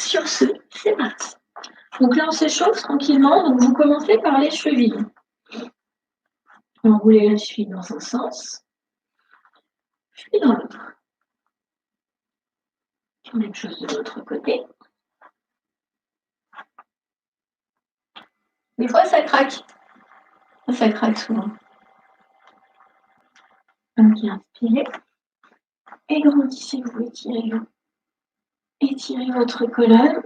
Sur ce, c'est parti. Donc là, on s'échauffe tranquillement. Donc, vous commencez par les chevilles. Enroulez la cheville dans un sens, puis dans l'autre. Même chose de l'autre côté. Des fois, ça craque. Ça craque souvent. Donc, inspirez. Et grandissez-vous, étirez-vous. Étirez votre colonne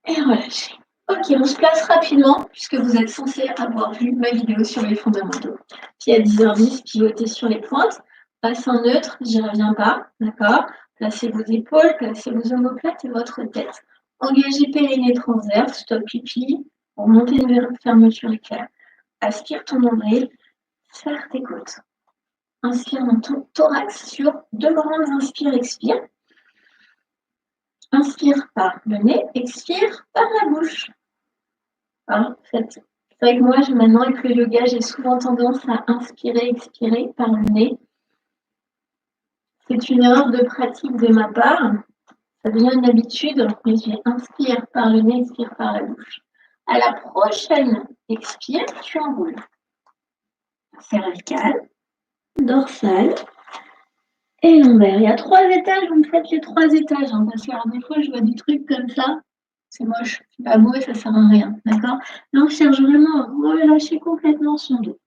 et relâchez. Ok, on se place rapidement, puisque vous êtes censé avoir vu ma vidéo sur les fondamentaux. Puis à 10h10, pivotez sur les pointes. Bassin neutre, j'y reviens pas, d'accord? Placez vos épaules, placez vos omoplates et votre tête. Engagez périnée transverse, stop pipi, pour monter vers une fermeture éclair. Aspire ton nombril, serre tes côtes. Inspire dans ton thorax sur 2 grandes inspire, expire. Inspire par le nez, expire par la bouche. Hein, c'est vrai que moi, maintenant, avec le yoga, j'ai souvent tendance à inspirer, expirer par le nez. C'est une erreur de pratique de ma part. Ça devient une habitude, mais je inspire par le nez, expire par la bouche. À la prochaine expire, tu enroules. Cervicale, dorsale et lombaire. Il y a 3 étages, vous me faites les 3 étages, hein, parce que alors, des fois, je vois des trucs comme ça. C'est moche, c'est pas beau et ça sert à rien, d'accord? Là, on cherche vraiment à relâcher complètement son dos.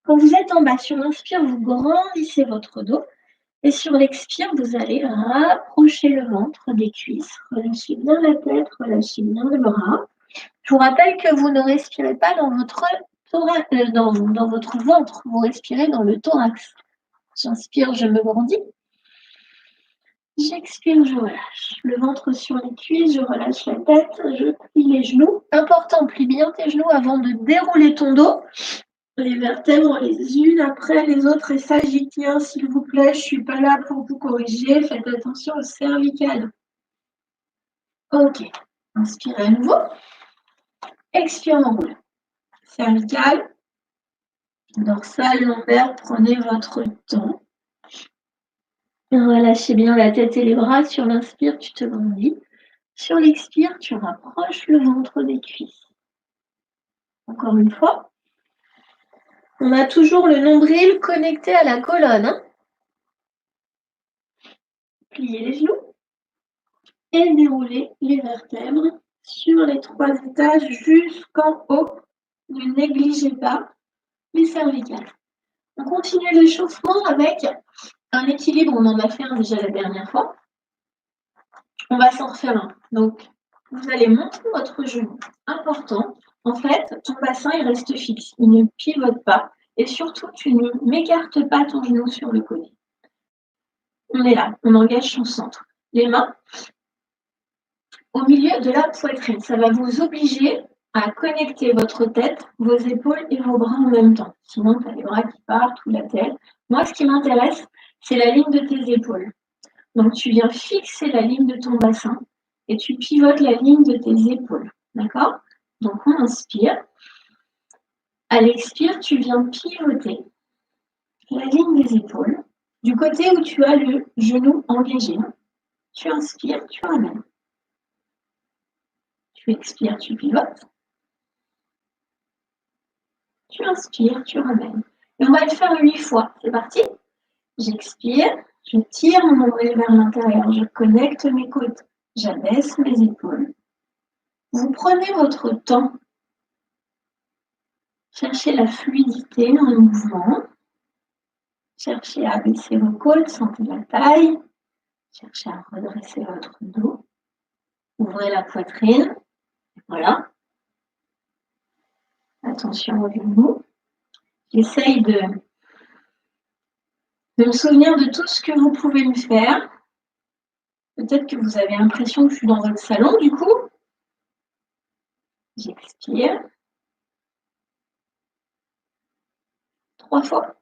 Quand vous êtes en bas, sur l'inspire, vous grandissez votre dos. Et sur l'expire, vous allez rapprocher le ventre des cuisses. Relâchez bien la tête, relâchez bien le bras. Je vous rappelle que vous ne respirez pas dans votre thorax, dans votre ventre, vous respirez dans le thorax. J'inspire, je me grandis. J'expire, je relâche. Le ventre sur les cuisses, je relâche la tête, je plie les genoux. Important, plie bien tes genoux avant de dérouler ton dos. Les vertèbres les unes après les autres et sagittien, s'il vous plaît, je ne suis pas là pour vous corriger, faites attention au cervical. Ok, inspirez à nouveau. Expire, on roule. Cervical, dorsale, lombaire, prenez votre temps. Relâchez bien la tête et les bras. Sur l'inspire, tu te grandis. Sur l'expire, tu rapproches le ventre des cuisses. Encore une fois. On a toujours le nombril connecté à la colonne. Hein. Pliez les genoux et déroulez les vertèbres sur les 3 étages jusqu'en haut. Ne négligez pas les cervicales. On continue l'échauffement avec un équilibre. On en a fait un déjà la dernière fois. On va s'en refaire un. Donc, vous allez monter votre genou. Important. En fait, ton bassin, il reste fixe. Il ne pivote pas. Et surtout, tu ne m'écartes pas ton genou sur le côté. On est là. On engage son centre. Les mains au milieu de la poitrine. Ça va vous obliger à connecter votre tête, vos épaules et vos bras en même temps. Sinon, tu as les bras qui partent ou la tête. Moi, ce qui m'intéresse, c'est la ligne de tes épaules. Donc, tu viens fixer la ligne de ton bassin et tu pivotes la ligne de tes épaules. D'accord? Donc, on inspire. À l'expire, tu viens pivoter la ligne des épaules du côté où tu as le genou engagé. Tu inspires, tu ramènes. Tu expires, tu pivotes. Tu inspires, tu ramènes. Et on va le faire 8 fois. C'est parti? J'expire, je tire mon nombril vers l'intérieur, je connecte mes côtes, j'abaisse mes épaules. Vous prenez votre temps. Cherchez la fluidité dans le mouvement. Cherchez à abaisser vos côtes, sentez la taille. Cherchez à redresser votre dos. Ouvrez la poitrine. Voilà. Attention au genou. J'essaye de me souvenir de tout ce que vous pouvez me faire. Peut-être que vous avez l'impression que je suis dans votre salon, du coup. J'expire. 3 fois.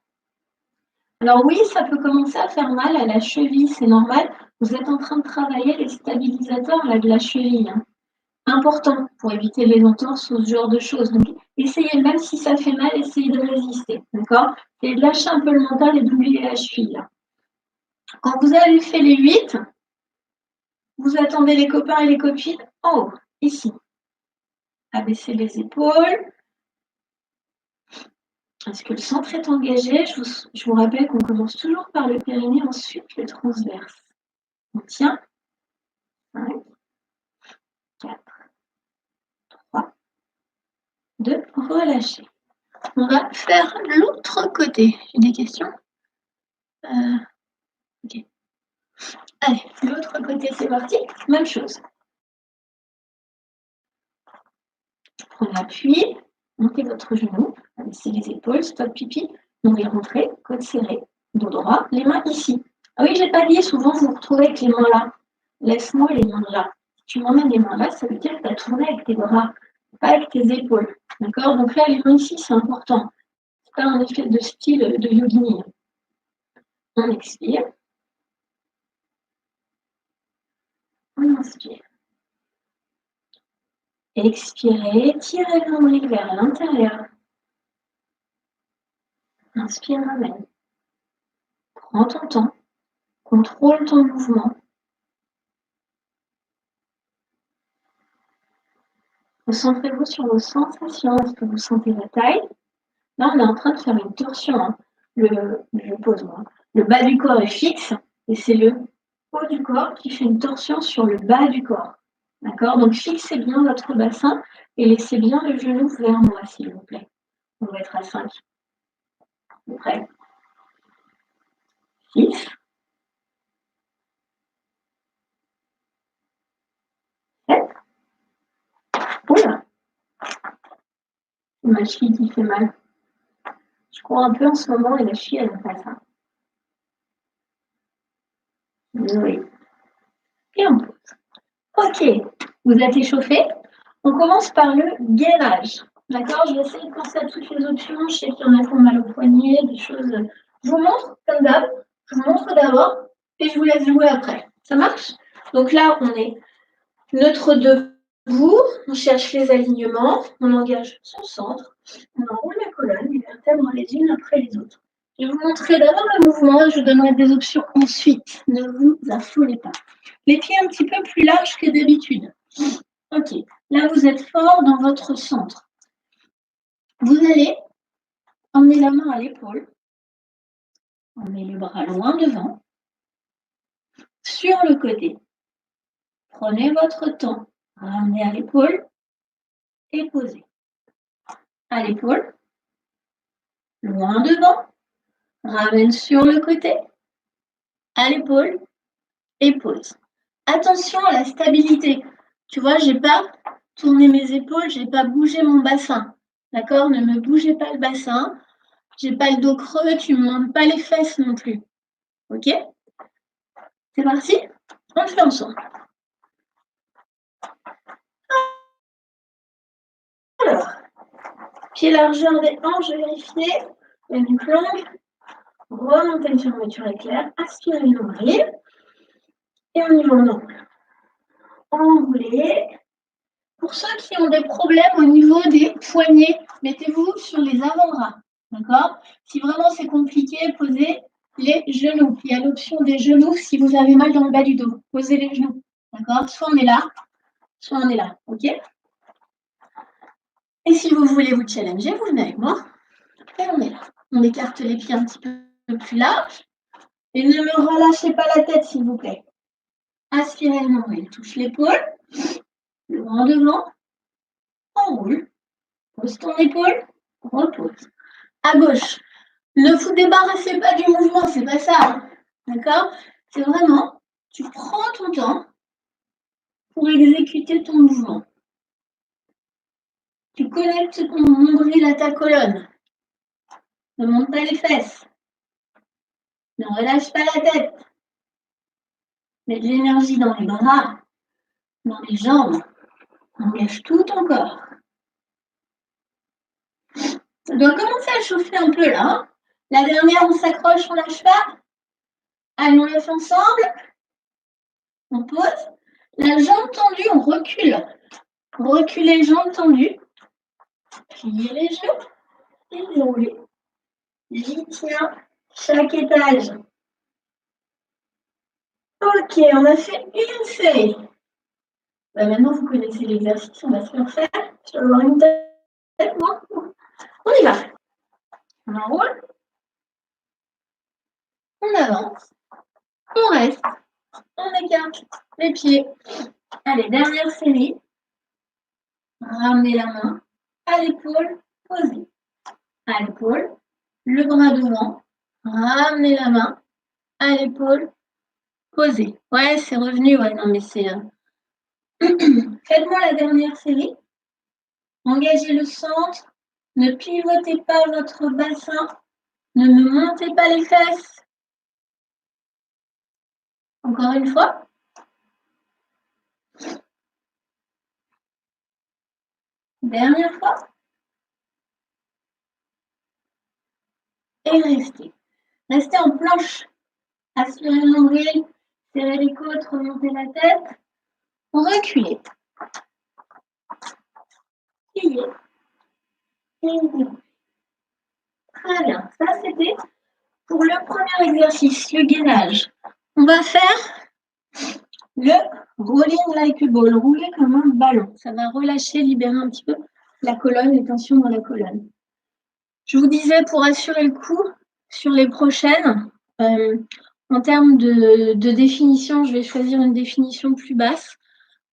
Alors oui, ça peut commencer à faire mal à la cheville, c'est normal. Vous êtes en train de travailler les stabilisateurs là, de la cheville. Hein. Important pour éviter les entorses ou ce genre de choses. Donc, essayez, même si ça fait mal, essayez de résister. D'accord? Et de lâcher un peu le mental et d'oublier la cheville. Là. Quand vous avez fait les 8, Vous attendez les copains et les copines en haut, ici. Abaissez les épaules. Est-ce que le centre est engagé? Je vous rappelle qu'on commence toujours par le périnée, ensuite le transverse. On tient. 5, 4, 3, 2, relâchez. On va faire l'autre côté. J'ai des questions? Ok. Allez, l'autre côté, c'est parti. Même chose. Prenez appui, montez votre genou, abaissez les épaules, stop pipi, nombril rentré, côte serrée, dos droit, les mains ici. Ah oui, j'ai pas dit, souvent vous vous retrouvez avec les mains là. Laisse-moi les mains là. Si tu m'emmènes les mains là, ça veut dire que tu as tourné avec tes bras, pas avec tes épaules. D'accord? Donc là, les mains ici, c'est important. C'est pas un effet de style de yogini. On expire. On inspire. Expirez, tirez le nombril vers l'intérieur. Inspire, ramène. Prends ton temps. Contrôle ton mouvement. Concentrez-vous sur vos sensations. Est-ce que vous sentez la taille? Là, on est en train de faire une torsion. Hein. Je pose moi. Le bas du corps est fixe et c'est le haut du corps qui fait une torsion sur le bas du corps. D'accord? Donc, fixez bien votre bassin et laissez bien le genou vers moi, s'il vous plaît. On va être à 5. Prêt? 6. 7. Oula! C'est ma cheville qui fait mal. Je crois un peu en ce moment et la cheville, elle ne fait pas ça. Désolée. Et on pose. Ok, vous êtes échauffé. On commence par le gainage. D'accord? Je vais essayer de penser à toutes les options. Je sais qu'il y en a qui ont mal au poignet, des choses. Je vous montre comme d'hab. Je vous montre d'abord et je vous laisse jouer après. Ça marche? Donc là, on est neutre debout. On cherche les alignements. On engage son centre. On enroule la colonne, les vertèbres les unes après les autres. Je vais vous montrer d'abord le mouvement. Je vous donnerai des options ensuite. Ne vous affolez pas. Les pieds un petit peu plus larges que d'habitude. Ok, là vous êtes fort dans votre centre. Vous allez emmener la main à l'épaule, emmener le bras loin devant, sur le côté. Prenez votre temps, ramenez à l'épaule et posez. À l'épaule, loin devant, ramène sur le côté, à l'épaule et pose. Attention à la stabilité. Tu vois, je n'ai pas tourné mes épaules, je n'ai pas bougé mon bassin. D'accord? Ne me bougez pas le bassin. Je n'ai pas le dos creux, tu ne me montes pas les fesses non plus. Ok? C'est parti? On le fait ensemble. Alors, pied largeur des hanches, vérifier. La nuque longue. Remontez une fermeture éclair. Aspirez le nombril. Et on y va en angle. Enroulez. Pour ceux qui ont des problèmes au niveau des poignets, mettez-vous sur les avant-bras. D'accord? Si vraiment c'est compliqué, posez les genoux. Il y a l'option des genoux si vous avez mal dans le bas du dos. Posez les genoux. D'accord? Soit on est là, soit on est là. OK? Et si vous voulez vous challenger, vous venez avec moi. Et on est là. On écarte les pieds un petit peu plus larges. Et ne me relâchez pas la tête, s'il vous plaît. Aspirez le nombril. Touche l'épaule. Loin devant. Enroule. Pose ton épaule. Repose. À gauche. Ne vous débarrassez pas du mouvement, c'est pas ça. D'accord? C'est vraiment, tu prends ton temps pour exécuter ton mouvement. Tu connectes ton nombril à ta colonne. Ne monte pas les fesses. Ne relâche pas la tête. Mets de l'énergie dans les bras, dans les jambes. Engage tout ton corps. Ça doit commencer à chauffer un peu là. Hein. La dernière, on s'accroche, on lâche pas. Allez, on le fait ensemble. On pose. La jambe tendue, on recule. Reculez les jambes tendues. Pliez les genoux et déroulez. J'y tiens chaque étage. Ok, on a fait une série. Bah, maintenant, vous connaissez l'exercice, on va se le faire. Je vais avoir une tête, moi. On y va. On enroule, on avance, on reste, on écarte les pieds. Allez, dernière série. Ramenez la main à l'épaule, posez. À l'épaule, le bras devant. Ramenez la main à l'épaule, posez. Ouais, c'est revenu, ouais, non mais c'est... Faites-moi la dernière série. Engagez le centre. Ne pivotez pas votre bassin. Ne me montez pas les fesses. Encore une fois. Dernière fois. Et restez. Restez en planche. Aspirez le nombril. Serrez les côtes. Remontez la tête. Reculez. Pliez. Et très bien. Ça, c'était pour le premier exercice, le gainage. On va faire le rolling like a ball, rouler comme un ballon. Ça va relâcher, libérer un petit peu la colonne, les tensions dans la colonne. Je vous disais, pour assurer le coup sur les prochaines, en termes de définition, je vais choisir une définition plus basse.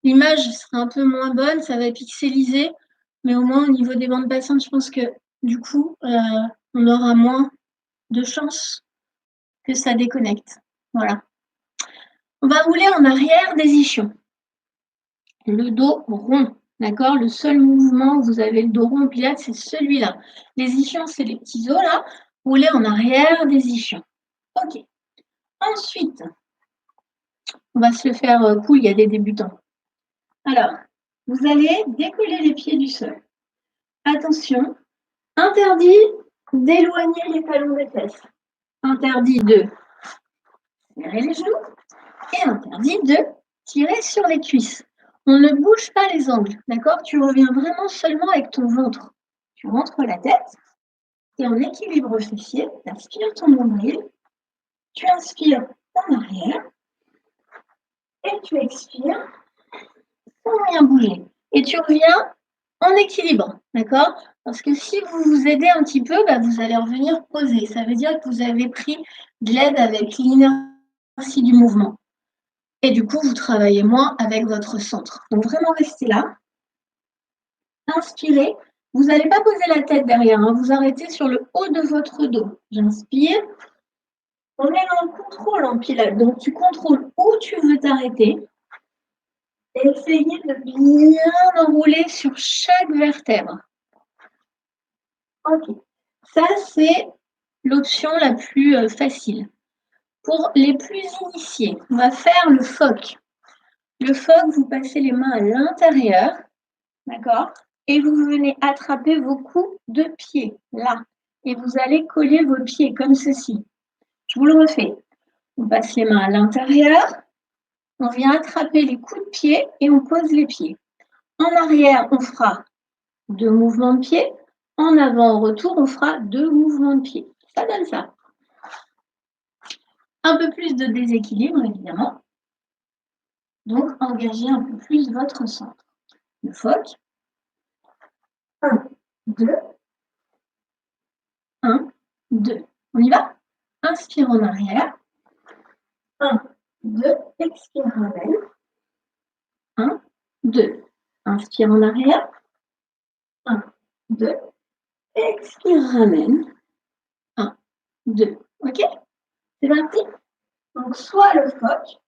L'image sera un peu moins bonne, ça va pixeliser, mais au moins au niveau des bandes passantes, je pense que du coup, on aura moins de chances que ça déconnecte. Voilà. On va rouler en arrière des ischions. Le dos rond, d'accord? Le seul mouvement où vous avez le dos rond en pilates, c'est celui-là. Les ischions, c'est les petits os là. Rouler en arrière des ischions. Ok. Ensuite, on va se le faire cool, il y a des débutants. Alors, vous allez décoller les pieds du sol. Attention, interdit d'éloigner les talons des fesses. Interdit de serrer les genoux et interdit de tirer sur les cuisses. On ne bouge pas les angles, d'accord? Tu reviens vraiment seulement avec ton ventre. Tu rentres la tête et en équilibre fessier, tu aspires ton nombril, tu inspires en arrière et tu expires sans rien bouger. Et tu reviens en équilibre, d'accord? Parce que si vous vous aidez un petit peu, bah, vous allez revenir poser. Ça veut dire que vous avez pris de l'aide avec l'inertie du mouvement. Et du coup, vous travaillez moins avec votre centre. Donc vraiment, restez là. Inspirez. Vous n'allez pas poser la tête derrière, hein. Vous arrêtez sur le haut de votre dos. J'inspire. On est dans le contrôle en pilates. Donc, tu contrôles où tu veux t'arrêter. Et essayez de bien enrouler sur chaque vertèbre. Ok. Ça, c'est l'option la plus facile. Pour les plus initiés, on va faire le phoque. Le phoque, vous passez les mains à l'intérieur, d'accord? Et vous venez attraper vos coups de pied, là. Et vous allez coller vos pieds comme ceci. Je vous le refais. On passe les mains à l'intérieur, on vient attraper les coups de pied et on pose les pieds. En arrière, on fera 2 mouvements de pied. En avant, au retour, on fera 2 mouvements de pied. Ça donne ça. Un peu plus de déséquilibre, évidemment. Donc, engagez un peu plus votre centre. Le phoque. 1, 2. 1, 2. On y va? Inspire en arrière. 1, 2. Expire, ramène. 1, 2. Inspire en arrière. 1, 2. Expire, ramène. 1, 2. OK? C'est parti? Donc, soit le phoque.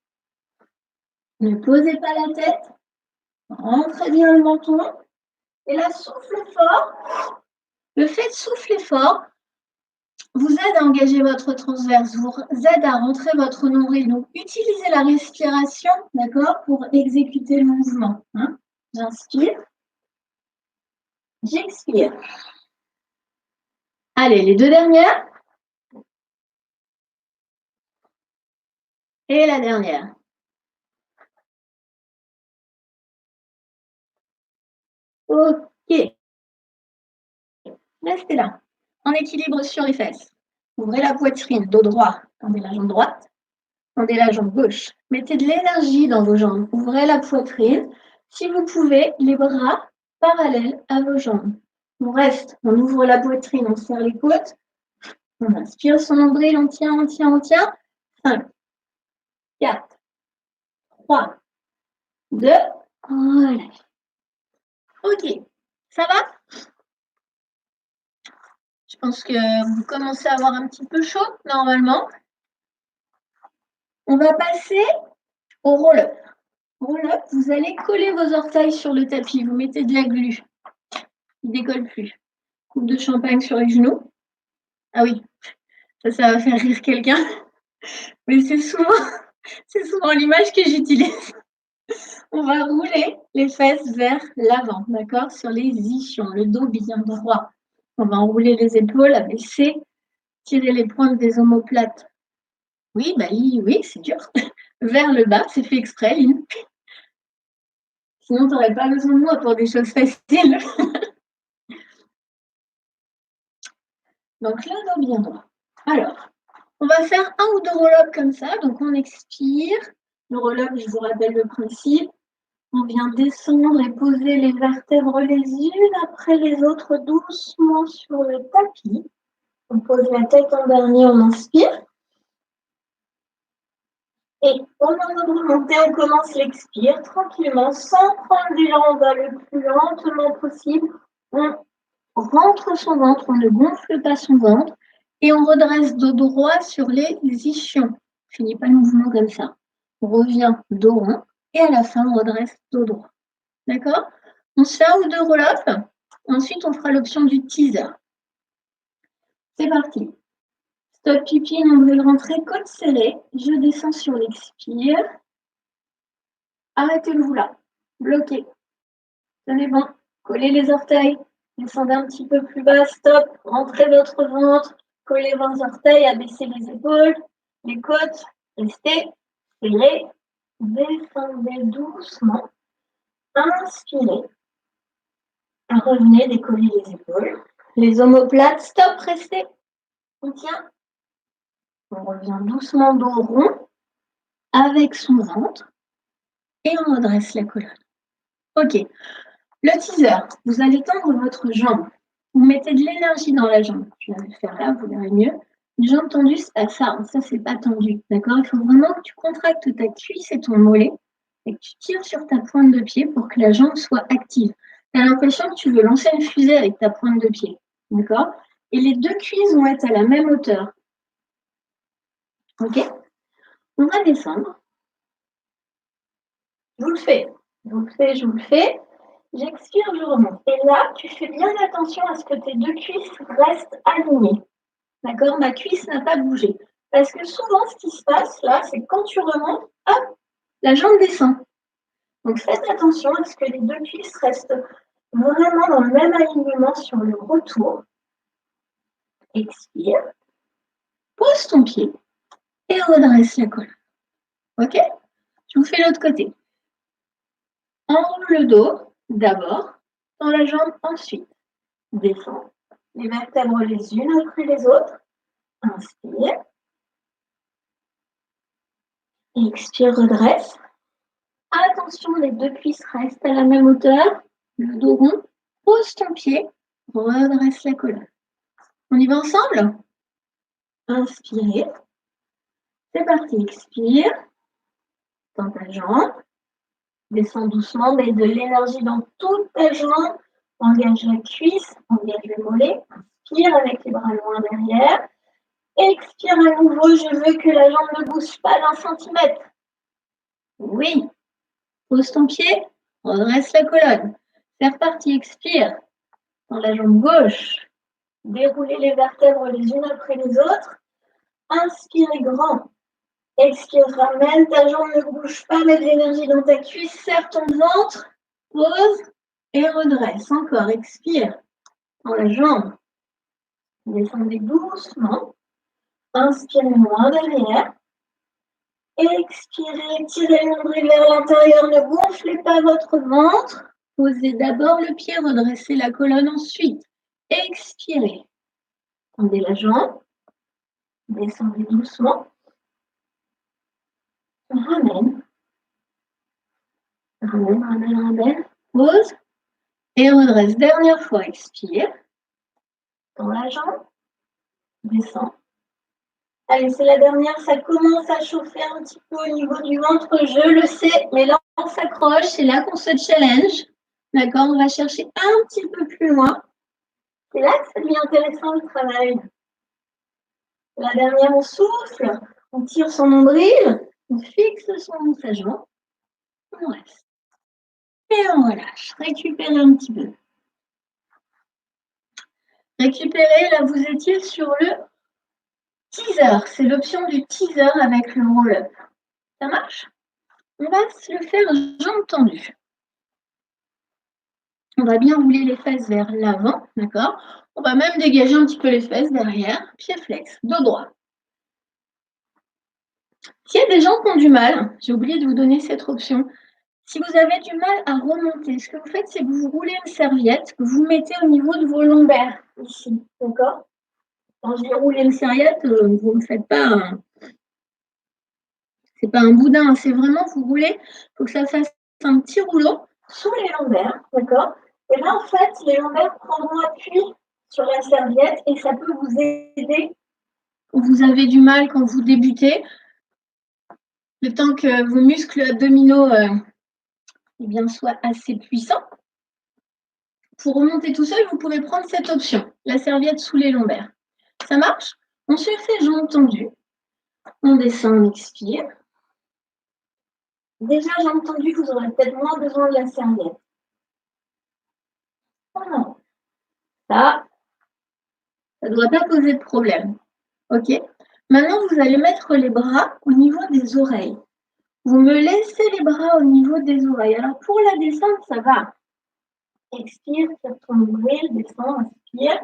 Ne posez pas la tête. Rentrez bien le menton. Et là, soufflez fort. Le fait de souffler fort vous aide à engager votre transverse, vous aide à rentrer votre nombril. Donc, utilisez la respiration, d'accord, pour exécuter le mouvement. Hein. J'inspire. J'expire. Allez, les 2 dernières. Et la dernière. OK. Restez là. En équilibre sur les fesses. Ouvrez la poitrine, dos droit. Tendez la jambe droite. Tendez la jambe gauche. Mettez de l'énergie dans vos jambes. Ouvrez la poitrine. Si vous pouvez, les bras parallèles à vos jambes. On reste, on ouvre la poitrine, on serre les côtes. On inspire son nombril, on tient, on tient, on tient. 5, 4, 3, 2, voilà. Ok, ça va? Je pense que vous commencez à avoir un petit peu chaud, normalement. On va passer au roll-up. Roll-up, vous allez coller vos orteils sur le tapis. Vous mettez de la glu. Il ne décolle plus. Coupe de champagne sur les genoux. Ah oui, ça va faire rire quelqu'un. Mais c'est souvent l'image que j'utilise. On va rouler les fesses vers l'avant, d'accord? Sur les ischions, le dos bien droit. On va enrouler les épaules, abaisser, tirer les pointes des omoplates. Oui, oui, c'est dur. Vers le bas, c'est fait exprès, Lynn. Sinon, tu n'aurais pas besoin de moi pour des choses faciles. Donc là, dos bien droit. Alors, on va faire un ou deux roll-ups comme ça. Donc, on expire. Le roll-up, je vous rappelle le principe. On vient descendre et poser les vertèbres les unes après les autres doucement sur le tapis. On pose la tête en dernier, on inspire. Et au moment de remonter, on commence l'expire tranquillement, sans prendre d'élan. On va le plus lentement possible. On rentre son ventre, on ne gonfle pas son ventre. Et on redresse dos droit sur les ischions. On ne finit pas le mouvement comme ça. On revient dos rond. Et à la fin, on redresse dos droit. D'accord? On se fait un ou deux roll-up. Ensuite, on fera l'option du teaser. C'est parti. Stop pipi, nombril rentré, côte serrée. Je descends sur l'expire. Arrêtez-vous là. Bloquez. Tenez bon. Collez les orteils. Descendez un petit peu plus bas. Stop. Rentrez votre ventre. Collez vos orteils. Abaissez les épaules. Les côtes. Restez serrés. Descendez doucement. Inspirez. Revenez, décollez les épaules. Les omoplates. Stop. Restez. On tient. On revient doucement dos rond avec son ventre et on redresse la colonne. Ok. Le teaser, vous allez tendre votre jambe. Vous mettez de l'énergie dans la jambe. Je vais le faire là, vous verrez mieux. Une jambe tendue, c'est pas ça. Ça, c'est pas tendu. D'accord? Il faut vraiment que tu contractes ta cuisse et ton mollet et que tu tires sur ta pointe de pied pour que la jambe soit active. Tu as l'impression que tu veux lancer une fusée avec ta pointe de pied. D'accord? Et les deux cuisses vont être à la même hauteur. Ok? On va descendre. Je vous le fais. Je vous le fais. J'expire, je remonte. Et là, tu fais bien attention à ce que tes deux cuisses restent alignées. D'accord? Ma cuisse n'a pas bougé. Parce que souvent, ce qui se passe là, c'est que quand tu remontes, hop, la jambe descend. Donc faites attention à ce que les deux cuisses restent vraiment dans le même alignement sur le retour. Expire. Pose ton pied et redresse la colonne. Ok? Je vous fais l'autre côté. Enroule le dos d'abord, dans la jambe ensuite. Descends. Les vertèbres les unes après les autres. Inspire. Expire, redresse. Attention, les deux cuisses restent à la même hauteur. Le dos rond. Pose ton pied. Redresse la colonne. On y va ensemble? Inspirez. C'est parti. Expire. Dans ta jambe. Descends doucement. Mets de l'énergie dans toute ta jambe. Engage la cuisse. Engage le mollet. Inspire avec les bras loin derrière. Expire à nouveau. Je veux que la jambe ne bouge pas d'un centimètre. Oui. Pose ton pied. Redresse la colonne. C'est reparti. Expire. Dans la jambe gauche. Déroulez les vertèbres les unes après les autres. Inspirez grand. Expire, ramène ta jambe, ne bouge pas, mets de l'énergie dans ta cuisse, serre ton ventre, pose et redresse. Encore, expire dans la jambe. Descendez doucement. Inspirez loin derrière. Expirez, tirez le nombril vers l'intérieur, ne gonflez pas votre ventre. Posez d'abord le pied, redressez la colonne ensuite. Expirez. Tendez la jambe. Descendez doucement. On ramène. Ramène. Pause. Et redresse. Dernière fois, expire. Dans la jambe. Descend. Allez, c'est la dernière, ça commence à chauffer un petit peu au niveau du ventre, je le sais, mais là, on s'accroche, c'est là qu'on se challenge. D'accord, on va chercher un petit peu plus loin. C'est là que ça devient intéressant le travail. La dernière, on souffle, on tire son nombril, on fixe sa jambe, on reste. Et on relâche, récupérez un petit peu. Récupérez, là, vous étiez sur le teaser. C'est l'option du teaser avec le roll-up. Ça marche? On va se le faire jambes tendues. On va bien rouler les fesses vers l'avant, d'accord? On va même dégager un petit peu les fesses derrière, pied flex, dos droit. S'il y a des gens qui ont du mal, j'ai oublié de vous donner cette option. Si vous avez du mal à remonter, ce que vous faites, c'est que vous roulez une serviette que vous mettez au niveau de vos lombaires, ici, d'accord? Quand je dis rouler une serviette, vous ne faites pas c'est pas un boudin, c'est vraiment, vous roulez, il faut que ça fasse un petit rouleau sous les lombaires, d'accord? Et là, en fait, les lombaires prendront appui sur la serviette et ça peut vous aider quand vous avez du mal, quand vous débutez, le temps que vos muscles abdominaux soient assez puissants. Pour remonter tout seul, vous pouvez prendre cette option, la serviette sous les lombaires. Ça marche? On se fait jambes tendues. On descend, on expire. Déjà, jambes tendues, vous aurez peut-être moins besoin de la serviette. Oh, ça ne doit pas poser de problème. OK? Maintenant, vous allez mettre les bras au niveau des oreilles. Vous me laissez les bras au niveau des oreilles. Alors, pour la descente, ça va. Expire, tire ton nombril, descend, inspire.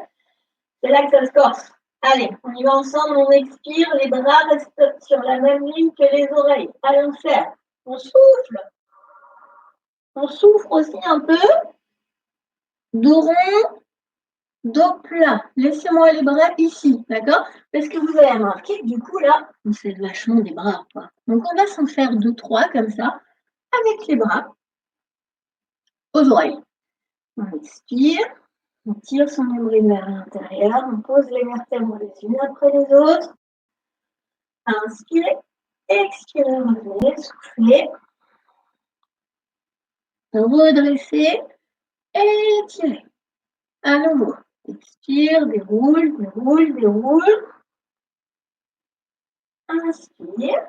C'est là que ça se corse. Allez, on y va ensemble, on expire, les bras restent sur la même ligne que les oreilles. Allez, on serre. On souffle. On souffle aussi un peu. Dos rond, dos plat. Laissez-moi les bras ici, d'accord? Parce que vous avez remarqué que du coup, là, on fait vachement des bras, quoi. Donc, on va s'en faire 2, 3 comme ça, avec les bras aux oreilles. On expire, on tire son nombril vers l'intérieur, on pose les vertèbres les unes après les autres. Inspirez, expirez, revenez, soufflez. Redressez, étirez. À nouveau. Expire, déroule, déroule, déroule. Inspire.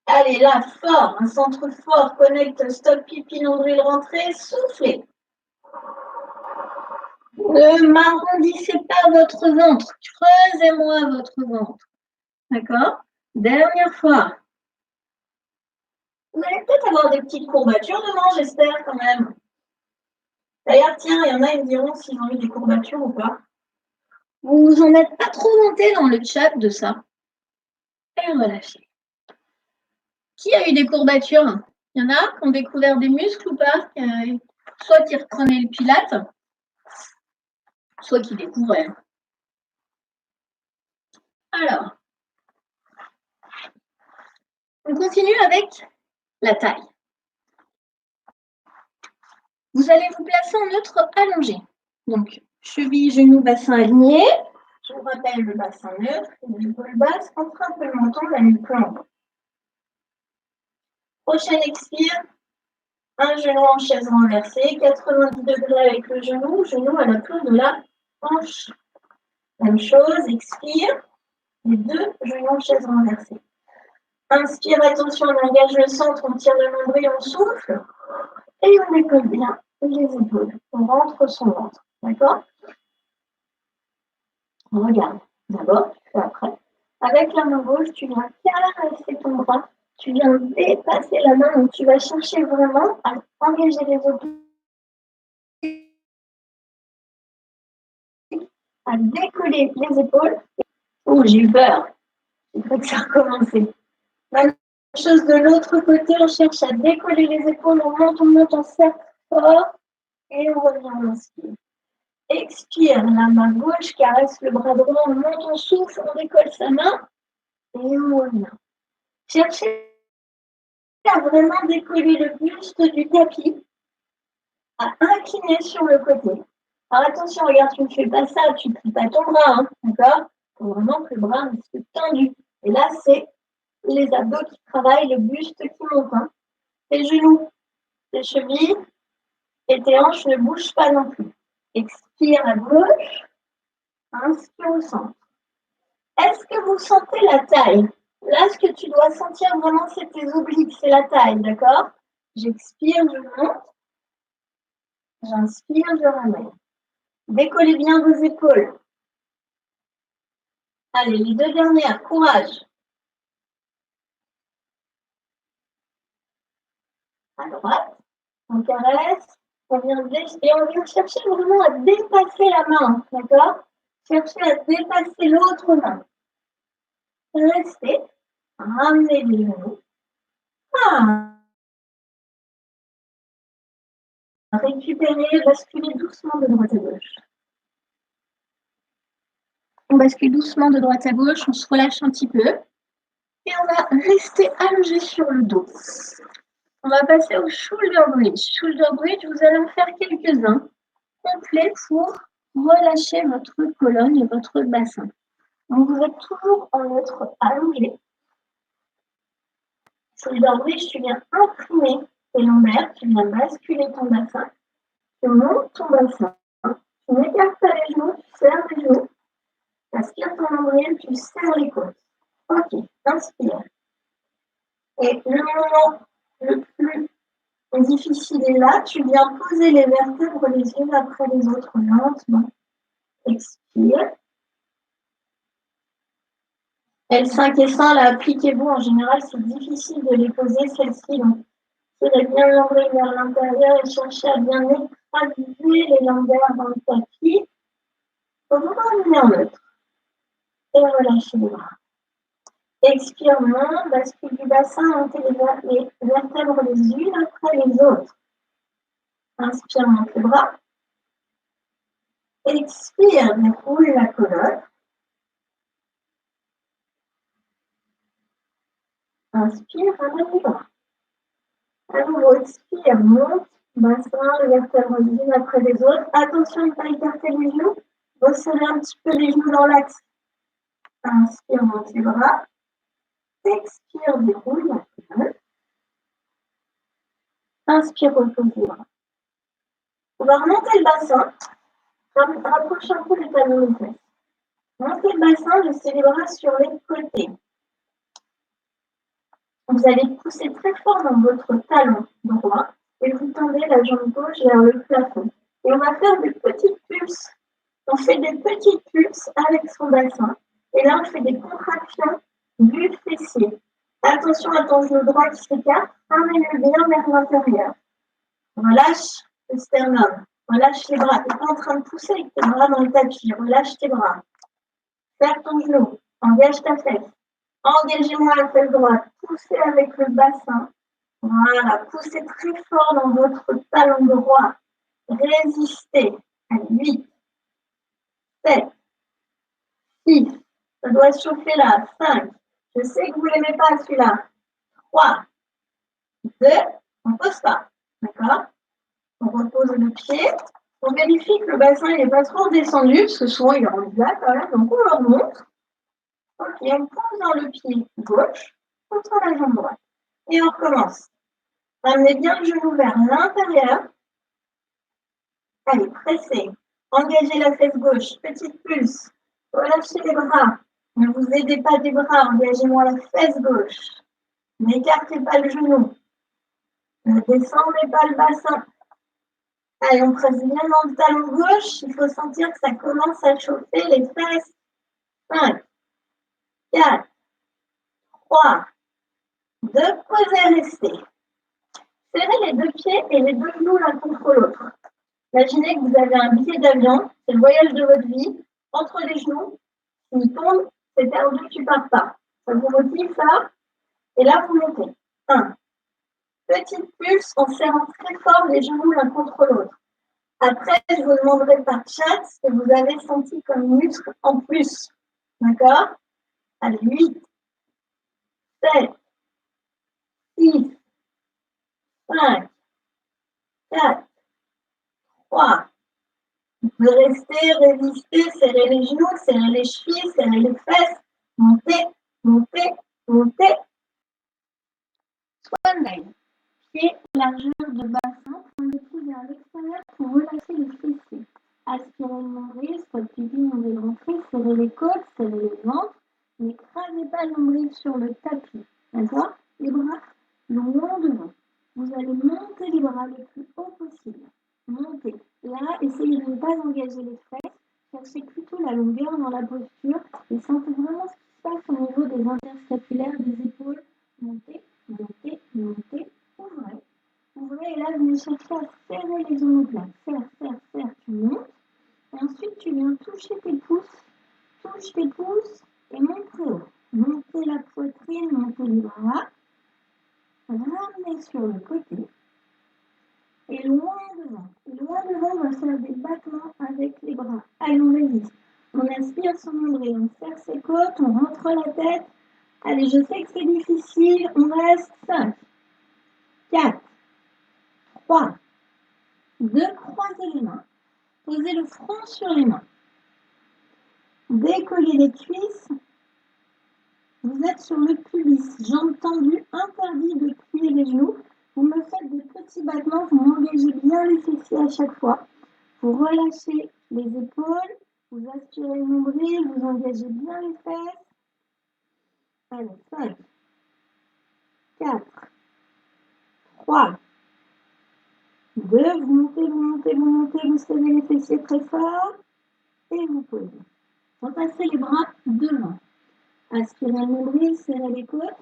Allez, là, fort, un centre fort, connecte, stop, pipi, nombril, rentrée, soufflez. Ne m'arrondissez pas votre ventre, creusez-moi votre ventre. D'accord? Dernière fois. Vous allez peut-être avoir des petites courbatures devant, j'espère quand même. D'ailleurs, tiens, il y en a, ils me diront s'ils ont eu des courbatures ou pas. Vous en êtes pas trop monté dans le chat de ça. Et relâchez. Qui a eu des courbatures? Il y en a qui ont découvert des muscles ou pas? Soit qui reprenaient le pilate, soit qui découvraient. Alors, on continue avec la taille. Vous allez vous placer en neutre allongé. Donc, cheville, genou, bassin aligné. Je vous rappelle le bassin neutre, les épaules basses, entre un peu le menton, la nuque en haut. Prochaine expire. Un genou en chaise renversée, 90 degrés avec le genou à la place de la hanche. Même chose, expire. Les deux genoux en chaise renversée. Inspire, attention, on engage le centre, on tire le nombril, on souffle. Et on décolle bien les épaules. On rentre son ventre. D'accord? On regarde. D'abord, puis après. Avec la main gauche, tu viens caresser ton bras. Tu viens dépasser la main. Donc, tu vas chercher vraiment à engager les épaules. À décoller les épaules. Oh, j'ai eu peur. Il faut que ça recommence. Même chose de l'autre côté, on cherche à décoller les épaules, on monte, on serre fort et on revient, on inspire. Expire, la main gauche caresse le bras droit, on monte, on souffle, on décolle sa main et on revient. Cherchez à vraiment décoller le buste du tapis, à incliner sur le côté. Alors attention, regarde, tu ne fais pas ça, tu ne plies pas ton bras, hein, d'accord? Il faut vraiment que le bras reste tendu. Et là, c'est les abdos qui travaillent, le buste qui monte. Hein. Tes genoux, tes chevilles et tes hanches ne bougent pas non plus. Expire à gauche, inspire au centre. Est-ce que vous sentez la taille? Là, ce que tu dois sentir vraiment, c'est tes obliques, c'est la taille, d'accord? J'expire, je monte. J'inspire, je ramène. Décollez bien vos épaules. Allez, les deux dernières, courage. À droite, on caresse, on vient chercher vraiment à dépasser la main, d'accord? Cherchez à dépasser l'autre main. Restez, ramenez les genoux. Récupérez, basculez doucement de droite à gauche. On bascule doucement de droite à gauche, on se relâche un petit peu. Et on va rester allongé sur le dos. On va passer au shoulder bridge. Shoulder bridge, vous allez en faire quelques-uns complets pour relâcher votre colonne et votre bassin. Donc vous êtes toujours en être allongé. Shoulder bridge, tu viens imprimer tes lombaires, tu viens basculer ton bassin, tu montes ton bassin, tu n'écartes pas les genoux, tu serres les genoux, tu aspires ton nombril, tu serres les côtes. Ok, inspire. Et le moment le plus difficile est là, tu viens poser les vertèbres les unes après les autres lentement. Expire. L5 et 100, là, appliquez-vous. En général, c'est difficile de les poser, celles-ci. Donc, tirez bien l'ombrelle vers l'intérieur et cherchez à bien écraser les lombaires dans le tapis. Pour vous ramener en neutre. Et relâchez les bras. Expire, monte, bascule du bassin, montez les vertèbres les unes après les autres. Inspire, monte les bras. Expire, déroule la colonne. Inspire, ramène les bras. À nouveau, expire, monte, bassin, les vertèbres les unes après les autres. Attention à ne pas écarter les genoux. Resserrez un petit peu les genoux dans l'axe. Inspire, monte les bras. Expire, déroule la colonne. Inspire, repose les bras. On va remonter le bassin. Rapproche un peu les talons des fesses. Montez le bassin, laissez les bras sur les côtés. Vous allez pousser très fort dans votre talon droit et vous tendez la jambe gauche vers le plafond. Et on va faire des petites pulses. On fait des petites pulses avec son bassin. Et là, on fait des contractions du fessier. Attention à ton genou droit qui s'écarte. Ramène-le bien vers l'intérieur. Relâche le sternum. Relâche les bras. Tu n'es pas en train de pousser avec tes bras dans le tapis. Relâche tes bras. Ferme ton genou. Engage ta fesse. Engagez-moi la fesse droite. Poussez avec le bassin. Voilà. Poussez très fort dans votre talon droit. Résistez. Allez, 8, 7, 6. Ça doit chauffer là. 5. Je sais que vous ne l'aimez pas celui-là. 3, 2. On ne pose pas. D'accord? On repose le pied. On vérifie que le bassin n'est pas trop descendu, parce que souvent il est rendu là quand même. Donc on le remonte. Ok, on pose dans le pied gauche contre la jambe droite. Et on recommence. Ramenez bien le genou vers l'intérieur. Allez, pressez. Engagez la fesse gauche. Petite pulse. Relâchez les bras. Ne vous aidez pas des bras. Engagez-moi la fesse gauche. N'écartez pas le genou. Ne descendez pas le bassin. Allez, on presse bien dans le talon gauche. Il faut sentir que ça commence à chauffer les fesses. 5, 4, 3, 2, posez, restez. Serrez les deux pieds et les deux genoux l'un contre l'autre. Imaginez que vous avez un billet d'avion, c'est le voyage de votre vie, entre les genoux. S'il tombe, c'est perdu, tu ne pars pas. Ça vous motive, ça? Et là, vous montez. 1. Petite pulse en serrant très fort les genoux l'un contre l'autre. Après, je vous demanderai par chat ce que vous avez senti comme muscle en plus. D'accord? Allez, 8, 7, 6, 5, 4, 3. Vous pouvez rester, résister, serrer les genoux, serrer les chevilles, serrer les fesses. Montez, montez, montez. Swan dive. Pied, largeur de bassin, point de pied vers l'extérieur pour relâcher les fessiers. Aspirez le nombril, soit pipi, nombril rentré, serrez les côtes, serrez le ventre. N'écrasez pas le nombril sur le tapis. D'accord? Les bras loin devant. Vous allez monter les bras le plus haut possible. Montez. Là, essayez de ne pas engager les fesses. Cherchez plutôt la longueur dans la posture et sentez vraiment ce qui se passe au niveau des interscapulaires des épaules. Montez, montez, montez. Ouvrez. Ouvrez et là, venez chercher à serrer les omoplates. Serre, serre, serre. Tu montes. Et ensuite, tu viens toucher tes pouces. Touche tes pouces et monte très haut. Montez la poitrine, montez les bras. Ramenez sur le côté. Et loin devant. Et loin devant, on va faire des battements avec les bras. Allez, on résiste. On aspire son nombril, on serre ses côtes, on rentre la tête. Allez, je sais que c'est difficile. On reste 5, 4, 3, 2, croisez les mains. Posez le front sur les mains. Décollez les cuisses. Vous êtes sur le pubis. Jambes tendues, interdit de plier les genoux. Vous me faites des petits battements. Vous m'engagez bien les fessiers à chaque fois. Vous relâchez les épaules. Vous aspirez le nombril. Vous engagez bien les fesses. Allez, 5, 4, 3, 2. Vous montez, vous montez, vous montez. Vous serrez les fessiers très fort. Et vous posez. Repassez les bras devant. Aspirez le nombril, serrez les côtes.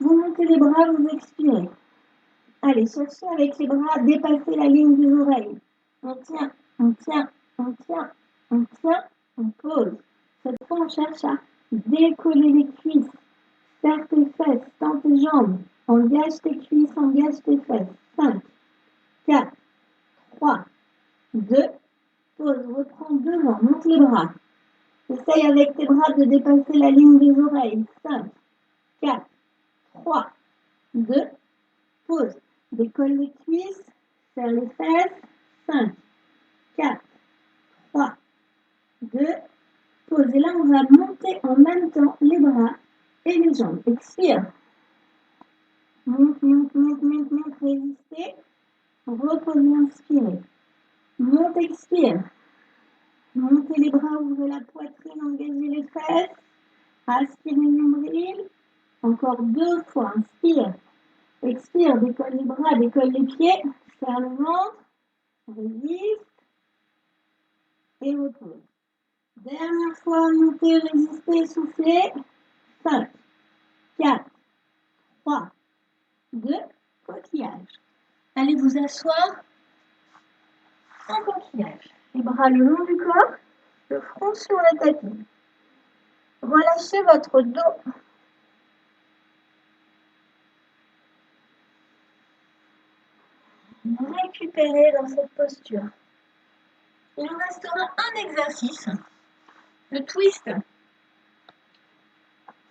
Vous montez les bras, vous expirez. Allez, cherchez avec les bras à dépasser la ligne des oreilles. On tient, on tient, on tient, on tient, on pose. Cette fois, on cherche à décoller les cuisses. Serre tes fesses, tends tes jambes. Engage tes cuisses, engage tes fesses. 5, 4, 3, 2, pose, reprends devant, monte les bras. Essaye avec tes bras de dépasser la ligne des oreilles. 5, 4, 3, 2, pose. Décolle les cuisses, serre les fesses. 5, 4, 3, 2, pose. Et là, on va monter en même temps les bras et les jambes. Expire. Monte, monte, monte, monte, monte, résistez. Reposez, inspirez. Monte, expire. Montez les bras, ouvrez la poitrine, engagez les fesses. Aspirez le nombril. Encore 2 fois. Inspire. Expire. Décolle les bras, décolle les pieds. Serre le ventre. Résiste. Et repose. Dernière fois. Montez, résistez, soufflez. 5, 4, 3, 2, coquillage. Allez vous asseoir en coquillage. Les bras le long du corps, le front sur le tapis. Relâchez votre dos. Vous récupérez dans cette posture. Il nous restera un exercice, le twist.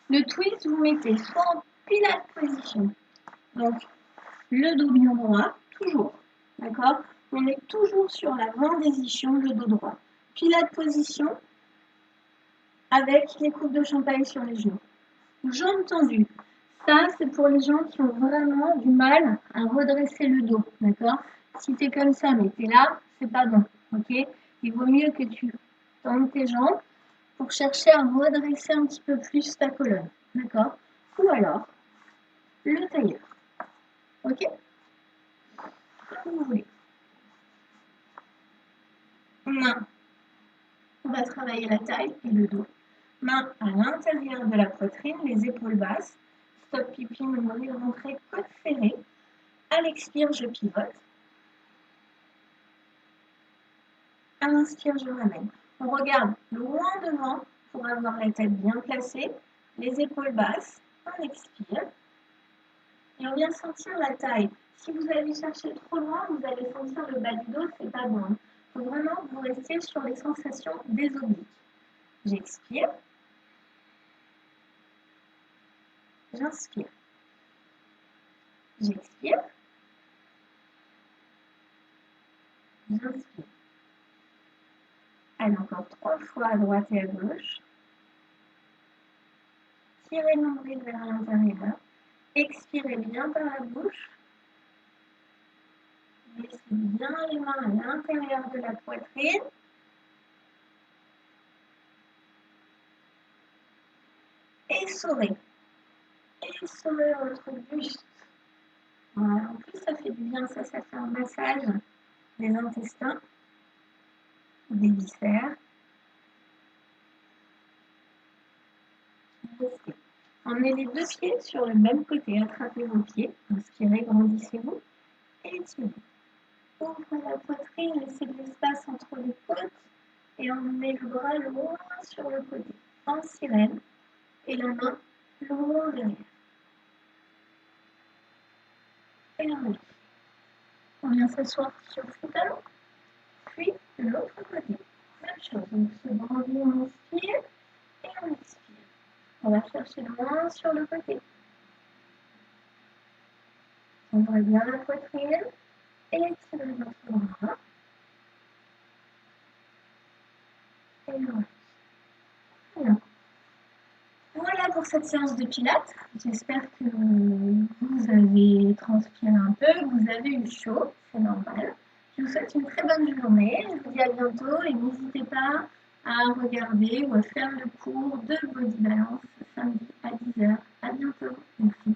Le twist, vous mettez soit en pilate position, donc le dos bien droit, toujours, d'accord? On est toujours sur l'avant des ischions, le dos droit. Pilate position avec les coupes de champagne sur les genoux. Jambes tendues. Ça, c'est pour les gens qui ont vraiment du mal à redresser le dos, d'accord? Si tu es comme ça, mais tu es là, c'est pas bon, ok? Il vaut mieux que tu tendes tes jambes pour chercher à redresser un petit peu plus ta colonne, d'accord? Ou alors, le tailleur, ok? Comme vous voulez. Main, on va travailler la taille et le dos. Main à l'intérieur de la poitrine, les épaules basses. Stop pipi, nombril rentré, côte serrée. À l'expire, je pivote. À l'inspire, je ramène. On regarde loin devant pour avoir la tête bien placée, les épaules basses. On expire. Et on vient sentir la taille. Si vous allez chercher trop loin, vous allez sentir le bas du dos, c'est pas bon. Il faut vraiment que vous restiez sur les sensations des obliques. J'expire. J'inspire. J'expire. J'inspire. Allez, encore 3 fois à droite et à gauche. Tirez le nombril vers l'intérieur. Expirez bien par la bouche. Laissez bien les mains à l'intérieur de la poitrine. Et sourire. Et sourire votre buste. Voilà. En plus, ça fait du bien, ça fait un massage des intestins, des viscères. Restez. Emmenez les 2 pieds sur le même côté. Attrapez vos pieds. Inspirez, grandissez-vous. Et étirez. Ouvrez la poitrine, laissez de l'espace entre les côtes. Et emmenez le bras loin sur le côté. En sirène. Et la main loin derrière. Et on relâche. On vient s'asseoir sur ce talon. Puis de l'autre côté. Même chose. On se grandit, on inspire. Et on expire. On va chercher loin sur le côté. Ouvrez bien la poitrine. Et étirez votre bras. Et relâche. Voilà. Voilà pour cette séance de pilates. J'espère que vous avez transpiré un peu, que vous avez eu chaud, c'est normal. Je vous souhaite une très bonne journée. Je vous dis à bientôt et n'hésitez pas à regarder ou à faire le cours de Body Balance samedi à 10h. À bientôt. Merci.